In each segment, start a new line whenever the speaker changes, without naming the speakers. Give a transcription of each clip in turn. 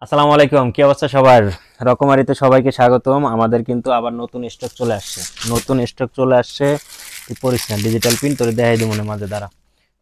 আসসালামু আলাইকুম, কি অবস্থা সবার? রকমারিতে সবাইকে স্বাগতম। আমাদের কিন্তু আবার নতুন স্টক চলে আসছে। তুই পড়িস না, ডিজিটাল প্রিন্ট তোরে দেখাই দিব মাঝে দ্বারা।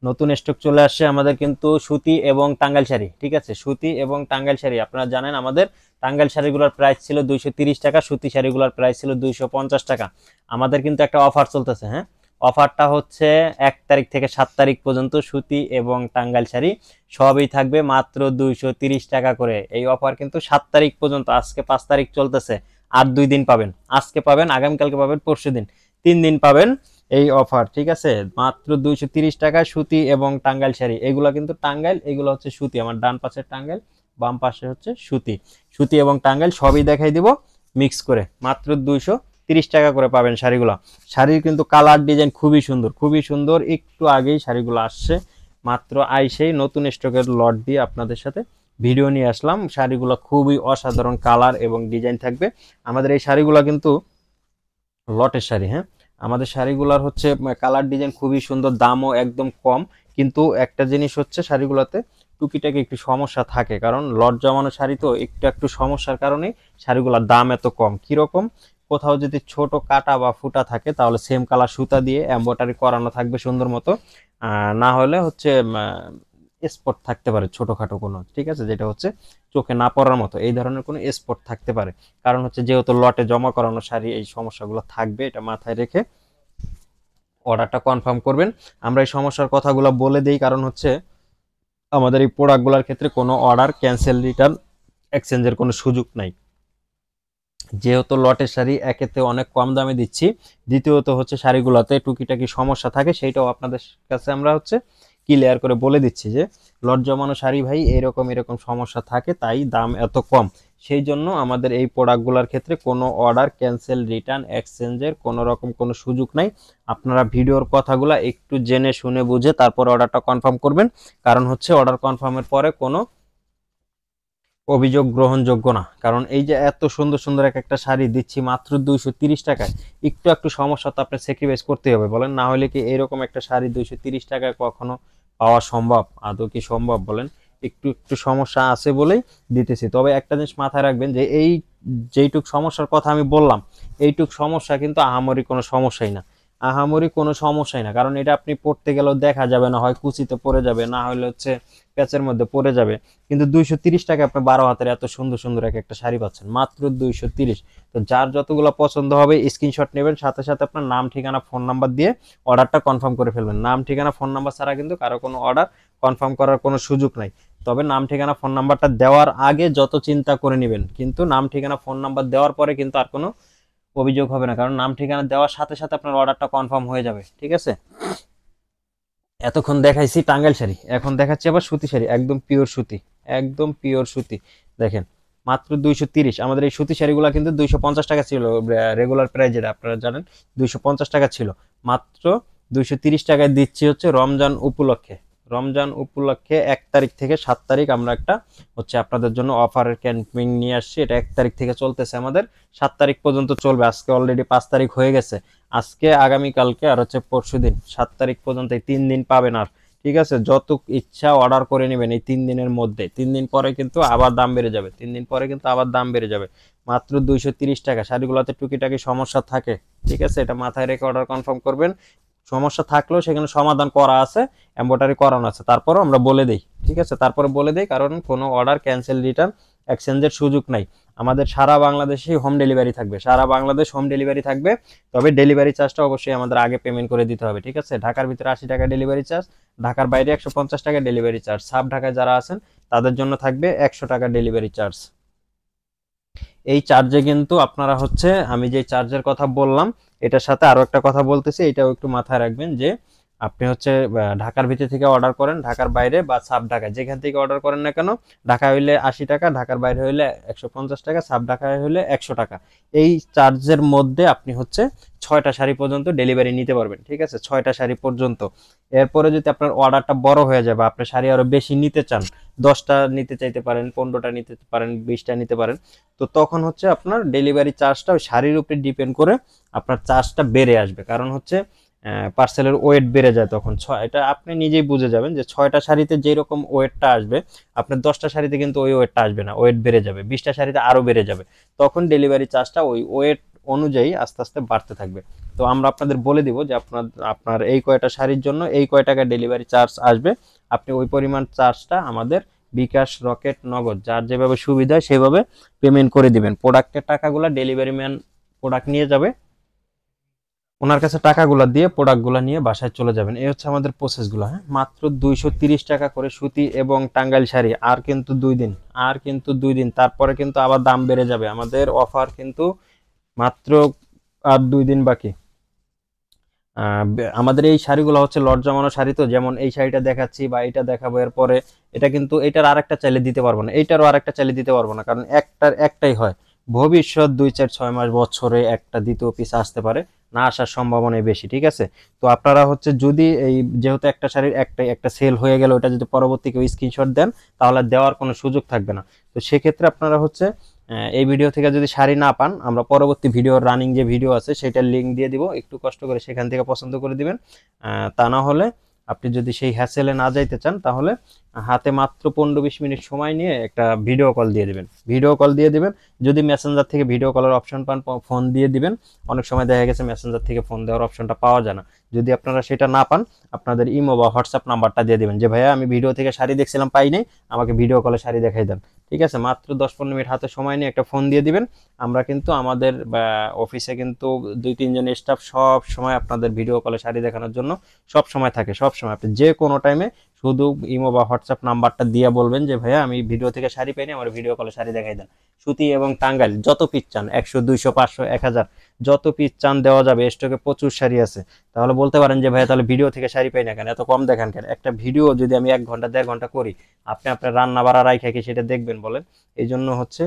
নতুন স্টক চলে আসছে আমাদের কিন্তু সুতি এবং টাঙ্গাইল শাড়ি। ঠিক আছে, সুতি এবং টাঙ্গাইল শাড়ি। আপনারা জানেন আমাদের টাঙ্গাইল শাড়িগুলোর প্রাইস ছিল 230 টাকা, সুতি শাড়িগুলোর প্রাইস ছিল 250 টাকা। আমাদের কিন্তু একটা অফার চলতেছে, হ্যাঁ। অফারটা হচ্ছে 1 তারিখ থেকে 7 তারিখ পর্যন্ত সুতি এবং টাঙ্গাইল শাড়ি সবই থাকবে মাত্র 230 টাকা করে। এই অফার কিন্তু 7 তারিখ পর্যন্ত, আজকে 5 তারিখ চলতেছে। আর 2 দিন পাবেন, আজকে পাবেন, আগামীকালকে পাবেন, পরশুদিন, 3 দিন পাবেন এই অফার। ঠিক আছে, মাত্র 230 টাকায় সুতি এবং টাঙ্গাইল শাড়ি। এগুলো কিন্তু টাঙ্গাইল, এগুলো হচ্ছে সুতি। আমার ডান পাশে টাঙ্গাইল, বাম পাশে হচ্ছে সুতি। সুতি এবং টাঙ্গাইল সবই দেখাই দিব মিক্স করে। মাত্র 230 টাকা করে পাবেন শাড়িগুলো। শাড়ির কিন্তু কালার ডিজাইন খুবই সুন্দর, খুবই সুন্দর। একটু আগেই শাড়িগুলো আসছে, মাত্র আইসেই নতুন স্টকের লট দিয়ে আপনাদের সাথে ভিডিও নিয়ে আসলাম। শাড়িগুলো খুবই অসাধারণ কালার এবং ডিজাইন থাকবে। আমাদের এই শাড়িগুলো কিন্তু লটের শাড়ি, হ্যাঁ। আমাদের শাড়িগুলোর হচ্ছে কালার ডিজাইন খুবই সুন্দর, দামও একদম কম। কিন্তু একটা জিনিস হচ্ছে শাড়িগুলোতে টুকিটাকি একটু সমস্যা থাকে, কারণ লট জমানো শাড়ি তো একটু একটু সমস্যার কারণে শাড়িগুলোর দাম এত কম। কিরকম, কোথাও যদি ছোট কাটা বা ফুটা থাকে তাহলে সেম কালার সুতা দিয়ে এমব্রয়ডারি করানো থাকবে সুন্দর মতো। না হলে হচ্ছে স্পট থাকতে পারে ছোটখাটো কোনো, ঠিক আছে, যেটা হচ্ছে চোখে না পড়ার মতো, এই ধরনের কোনো স্পট থাকতে পারে। কারণ হচ্ছে যেহেতু লটে জমা করানো শাড়ি, এই সমস্যাগুলো থাকবে, এটা মাথায় রেখে অর্ডারটা কনফার্ম করবেন। আমরা এই সমস্যার কথাগুলো বলে দিই, কারণ হচ্ছে আমাদের এই প্রোডাক্টগুলোর ক্ষেত্রে কোনো অর্ডার ক্যান্সেল, রিটার্ন, এক্সচেঞ্জের কোনো সুযোগ নাই। যেহেতু লটের শাড়ি একেতে অনেক কম দামে দিচ্ছি, দ্বিতীয়ত হচ্ছে শাড়িগুলোতে টুকিটাকি সমস্যা থাকে, সেইটাও আপনাদের কাছে আমরা হচ্ছে ক্লিয়ার করে বলে দিচ্ছি যে লট জমানো শাড়ি ভাই এরকম এরকম সমস্যা থাকে, তাই দাম এত কম। সেই জন্য আমাদের এই প্রোডাক্টগুলোর ক্ষেত্রে কোনো অর্ডার ক্যান্সেল, রিটার্ন, এক্সচেঞ্জের কোনো রকম কোনো সুযোগ নাই। আপনারা ভিডিওর কথাগুলো একটু জেনে শুনে বুঝে তারপর অর্ডারটা কনফার্ম করবেন। কারণ হচ্ছে অর্ডার কনফার্মের পরে কোনো অভিযোগ গ্রহণযোগ্য না। কারণ এই যে এত সুন্দর সুন্দর এক একটা শাড়ি দিচ্ছি মাত্র 230 টাকায়, একটু একটু সমস্যা তো আপনার স্যাক্রিফাইস করতে হবে, বলেন? না হলে কি এরকম একটা শাড়ি 230 টাকায় কখনো পাওয়া সম্ভব? আদৌ কি সম্ভব বলেন? একটু একটু সমস্যা আছে বলেই দিতেছি। তবে একটা জিনিস মাথায় রাখবেন যে এই যেইটুক সমস্যার কথা আমি বললাম, এইটুক সমস্যা কিন্তু আহামরি কোনো সমস্যাই না। আহামরি কোনো সমস্যাই না, কারণ এটা আপনি পড়তে গেলেও দেখা যাবে না, হয় কুচিতে পড়ে যাবে, না হলে হচ্ছে প্যাচের মধ্যে পড়ে যাবে। কিন্তু 230 টাকা আপনি 12 হাতের এত সুন্দর সুন্দর এক একটা শাড়ি পাচ্ছেন মাত্র 230। তো যার যতগুলো পছন্দ হবে স্ক্রিনশট নেবেন, সাথে সাথে আপনার নাম, ঠিকানা, ফোন নাম্বার দিয়ে অর্ডারটা কনফার্ম করে ফেলবেন। নাম, ঠিকানা, ফোন নাম্বার ছাড়া কিন্তু কারো কোনো অর্ডার কনফার্ম করার কোনো সুযোগ নাই। তবে নাম, ঠিকানা, ফোন নাম্বারটা দেওয়ার আগে যত চিন্তা করে নেবেন, কিন্তু নাম, ঠিকানা, ফোন নাম্বার দেওয়ার পরে কিন্তু আর কোনো অভিযোগ হবে না, কারণ নাম ঠিকানা দেওয়ার সাথে সাথে আপনার অর্ডারটা কনফার্ম হয়ে যাবে। ঠিক আছে, এতক্ষণ দেখাইছি টাঙ্গাইল শাড়ি, এখন দেখাচ্ছি আবার সুতি শাড়ি, একদম পিওর সুতি, একদম পিওর সুতি। দেখেন মাত্র 230। আমাদের এই সুতি শাড়িগুলো কিন্তু 250 টাকা ছিল রেগুলার প্রাইস, যেটা আপনারা জানেন 250 টাকা ছিল। মাত্র 230 টাকায় দিচ্ছি হচ্ছে রমজান উপলক্ষে। রমজান উপলক্ষে 1 তারিখ থেকে 7 তারিখ আমরা একটা হচ্ছে আপনাদের জন্য অফারের ক্যাম্পেইন নিয়ে আসছি। এটা 1 তারিখ থেকে চলতেছে, আমাদের 7 তারিখ পর্যন্ত চলবে। আজকে অলরেডি 5 তারিখ হয়ে গেছে। আজকে, আগামীকালকে আর হচ্ছে পরশুদিন, 7 তারিখ পর্যন্ত এই 3 দিন পাবেন। আর ঠিক আছে, যত ইচ্ছা অর্ডার করে নেবেন এই 3 দিনের মধ্যে। 3 দিন পরে কিন্তু আবার দাম বেড়ে যাবে, 3 দিন পরে কিন্তু আবার দাম বেড়ে যাবে। মাত্র 230 টাকা। শাড়িগুলোতে টুকিটাকি সমস্যা থাকে, ঠিক আছে, এটা মাথায় রেখে অর্ডার কনফার্ম করবেন। সমস্যা থাকলেও সেখানে সমাধান করা আছে, এমব্রয়ডারি করানো আছে, তারপরও আমরা বলে দিই। ঠিক আছে, তারপরে বলে দিই, কারণ কোনো অর্ডার ক্যান্সেল, রিটার্ন, এক্সচেঞ্জের সুযোগ নাই। আমাদের সারা বাংলাদেশেই হোম ডেলিভারি থাকবে, সারা বাংলাদেশ হোম ডেলিভারি থাকবে। তবে ডেলিভারি চার্জটা অবশ্যই আমাদের আগে পেমেন্ট করে দিতে হবে। ঠিক আছে, ঢাকার ভিতরে 80 টাকা ডেলিভারি চার্জ, ঢাকার বাইরে 150 টাকা ডেলিভারি চার্জ, সাব ঢাকায় যারা আছেন তাদের জন্য থাকবে 100 টাকা ডেলিভারি চার্জ। এই চার্জে কিন্তু আপনারা হচ্ছে, আমি যে চার্জের কথা বললাম এটার সাথে আরো একটা কথা বলতেছি, এটাও একটু মাথায় রাখবেন যে আপনি হচ্ছে ঢাকার ভিতর থেকে অর্ডার করেন, ঢাকার বাইরে বা সাব ঢাকায় যেখান থেকে অর্ডার করেন না কেন, ঢাকা হইলে 80 টাকা, ঢাকার বাইরে হইলে 150 টাকা, সাব ঢাকায় হইলে 100 টাকা। এই চার্জের মধ্যে আপনি হচ্ছে 6টা শাড়ি পর্যন্ত ডেলিভারি নিতে পারবেন। ঠিক আছে, 6টা শাড়ি পর্যন্ত। এরপরে যদি আপনার অর্ডারটা বড় হয়ে যায় বা আপনার শাড়ি আরো বেশি নিতে চান, 10টা নিতে চাইতে পারেন, 15টা নিতে পারেন, 20টা নিতে পারেন, তো তখন হচ্ছে আপনার ডেলিভারি চার্জটা ওই শাড়ির উপরে ডিপেন্ড করে আপনার চার্জটা বেড়ে আসবে। কারণ হচ্ছে পার্সেলের ওয়েট বেড়ে যায় তখন এটা আপনি নিজেই বুঝে যাবেন যে 6টা শাড়িতে যেরকম ওয়েটটা আসবে আপনার 10টা শাড়িতে কিন্তু ওই ওয়েটটা আসবে না, ওয়েট বেড়ে যাবে, 20টা শাড়িতে আরো বেড়ে যাবে। তখন ডেলিভারি চার্জটা ওই ওয়েট অনুযায়ী আস্তে আস্তে বাড়তে থাকবে। তো আমরা আপনাদের বলে দিব যে আপনার এই কয়টা শাড়ির জন্য এই কয় টাকা ডেলিভারি চার্জ আসবে, আপনি ওই পরিমাণ চার্জটা আমাদের বিকাশ, রকেট, নগদ যার যেভাবে সুবিধা সেভাবে পেমেন্ট করে দিবেন। প্রোডাক্টের টাকাগুলো ডেলিভারি ম্যান প্রোডাক্ট নিয়ে যাবে, ওনার কাছে টাকাগুলো দিয়ে প্রোডাক্টগুলো নিয়ে বাসায় চলে যাবেন। এই হচ্ছে আমাদের প্রসেসগুলো। হ্যাঁ, মাত্র 230 টাকা করে সুতি এবং টাঙ্গাইল শাড়ি। আর কিন্তু 2 দিন তারপরে কিন্তু আবার দাম বেড়ে যাবে। আমাদের অফার কিন্তু মাত্র আর 2 দিন বাকি। আমাদের এই শাড়িগুলো হচ্ছে লট জমানো শাড়ি, তো যেমন এই শাড়িটা দেখাচ্ছি বা এটা দেখাবো এরপরে, এটা কিন্তু এটার আরেকটা চাইলে দিতে পারবো না, এইটারও আরেকটা চাইলে দিতে পারবো না, কারণ একটাই হয়। ভবিষ্যৎ 2 4 6 মাস বছরে একটা দ্বিতীয় পিস আসতে পারে, না আসার সম্ভাবনাই বেশি। ঠিক আছে, তো আপনারা হচ্ছে যদি এই যেহেতু একটা শাড়ির একটা সেল হয়ে গেল, ওটা যদি পরবর্তী কেউ স্ক্রিনশট দেন তাহলে দেওয়ার কোনো সুযোগ থাকবে না। তো সেক্ষেত্রে আপনারা হচ্ছে এই ভিডিও থেকে যদি শাড়ি না পান, আমরা পরবর্তী ভিডিওর রানিং যে ভিডিও আছে সেটার লিঙ্ক দিয়ে দিব, একটু কষ্ট করে সেখান থেকে পছন্দ করে দিবেন। তা না হলে আপনি যদি সেই হ্যাসেলে না যাইতে চান তাহলে হাতে মাত্র 15-20 মিনিট সময় নিয়ে একটা ভিডিও কল দিয়ে দিবেন। যদি মেসেঞ্জার থেকে ভিডিও কলের অপশন পান ফোন দিয়ে দিবেন। অনেক সময় দেখা গেছে মেসেঞ্জার থেকে ফোন দেওয়ার অপশনটা পাওয়া যায় না। যদি আপনারা সেটা না পান, আপনাদের ইমো বা হোয়াটসঅ্যাপ নাম্বারটা দিয়ে দিবেন যে ভাইয়া আমি ভিডিও থেকে শাড়ি দেখছিলাম পাই নাই, আমাকে ভিডিও কলে শাড়ি দেখাই দেন। ঠিক আছে, মাত্র 10-15 মিনিট হাতে সময় নিয়ে একটা ফোন দিয়ে দিবেন। আমরা কিন্তু আমাদের অফিসে কিন্তু 2-3 জন স্টাফ সব সময় আপনাদের ভিডিও কলে শাড়ি দেখানোর জন্য সব সময় থাকে। সব সময় আপনি যে কোনো টাইমে শুধু ইমো বা হোয়াটসঅ্যাপ নাম্বারটা দিয়ে বলবেন যে ভাইয়া আমি ভিডিও থেকে শাড়ি পাইনি, আমার ভিডিও কলে শাড়ি দেখাই দেন। সুতি এবং টাঙ্গাইল যত পিস চান, 100 200 500 1000 যত পিস চান দেওয়া যাবে। স্টকে প্রচুর শাড়ি আছে। তাহলে বলতে পারেন যে ভাইয়া তাহলে ভিডিও থেকে শাড়ি পাই না কেন, এত কম দেখান কেন? একটা ভিডিও যদি আমি 1 ঘন্টা 1.5 ঘন্টা করি, আপনি আপনার রান্না বাড়া রাইখা কি সেটা দেখবেন বলেন? এই জন্য হচ্ছে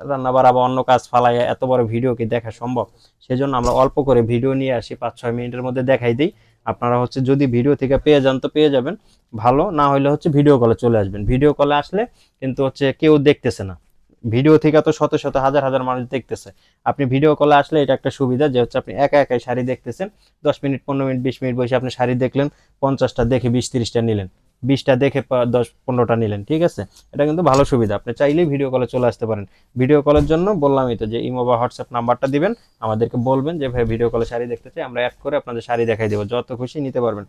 রান্না বাড়া বা অন্য কাজ ফালাইয়া এত বড় ভিডিও কি দেখা সম্ভব? সেজন্য আমরা অল্প করে ভিডিও নিয়ে আসি, 5-6 মিনিটের মধ্যে দেখাই দিই। আপনারা হচ্ছে যদি ভিডিও থেকে পেয়ে যান তো পেয়ে যাবেন, ভালো না হলে হচ্ছে ভিডিও কলে চলে আসবেন। ভিডিও কলে আসলে কিন্তু হচ্ছে কেউ দেখতেছে না, ভিডিও থেকে তো শত শত হাজার হাজার মানুষ দেখতেছে। আপনি ভিডিও কলে আসলে এটা একটা সুবিধা যে হচ্ছে আপনি একা একাই শাড়ি দেখতেছেন। 10 মিনিট 15 মিনিট 20 মিনিট বসে আপনি শাড়ি দেখলেন, 50টা দেখে 20-30টা নিলেন, 20টা দেখে 10-15টা নিলেন। ঠিক আছে, এটা কিন্তু ভালো সুবিধা। আপনি চাইলেই ভিডিও কলে চলে আসতে পারেন। ভিডিও কলের জন্য বললামই তো যে ইমো বা হোয়াটসঅ্যাপ নাম্বারটা দিবেন, আমাদেরকে বলবেন যে ভাই ভিডিও কলে শাড়ি দেখতে চাই, আমরা অ্যাড করে আপনাদের শাড়ি দেখাই দেবো, যত খুশি নিতে পারবেন।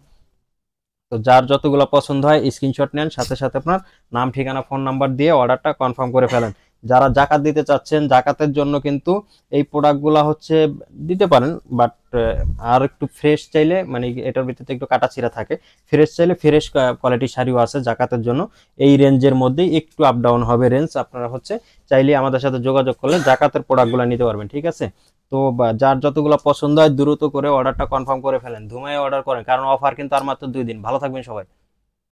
তো যার যতগুলো পছন্দ হয় স্ক্রিনশট নেন, সাথে সাথে আপনার নাম, ঠিকানা, ফোন নাম্বার দিয়ে অর্ডারটা কনফার্ম করে ফেলেন। যারা জাকাত দিতে চাচ্ছেন, জাকাতের জন্য কিন্তু এই প্রোডাক্টগুলো হচ্ছে দিতে পারেন, বাট আর একটু ফ্রেশ চাইলে, মানে এটার ভিতরে একটু কাটাছিড়া থাকে, ফ্রেশ চাইলে ফ্রেশ কোয়ালিটির শাড়িও আছে জাকাতের জন্য। এই রেঞ্জের মধ্যেই একটু আপ ডাউন হবে রেঞ্জ। আপনারা হচ্ছে চাইলে আমাদের সাথে যোগাযোগ করলে জাকাতের প্রোডাক্টগুলো নিতে পারবেন। ঠিক আছে, তো যার যতগুলো পছন্দ হয় দ্রুত করে অর্ডারটা কনফার্ম করে ফেলেন, ধুমায় অর্ডার করেন, কারণ অফার কিন্তু আর মাত্র 2 দিন। ভালো থাকবেন সবাই।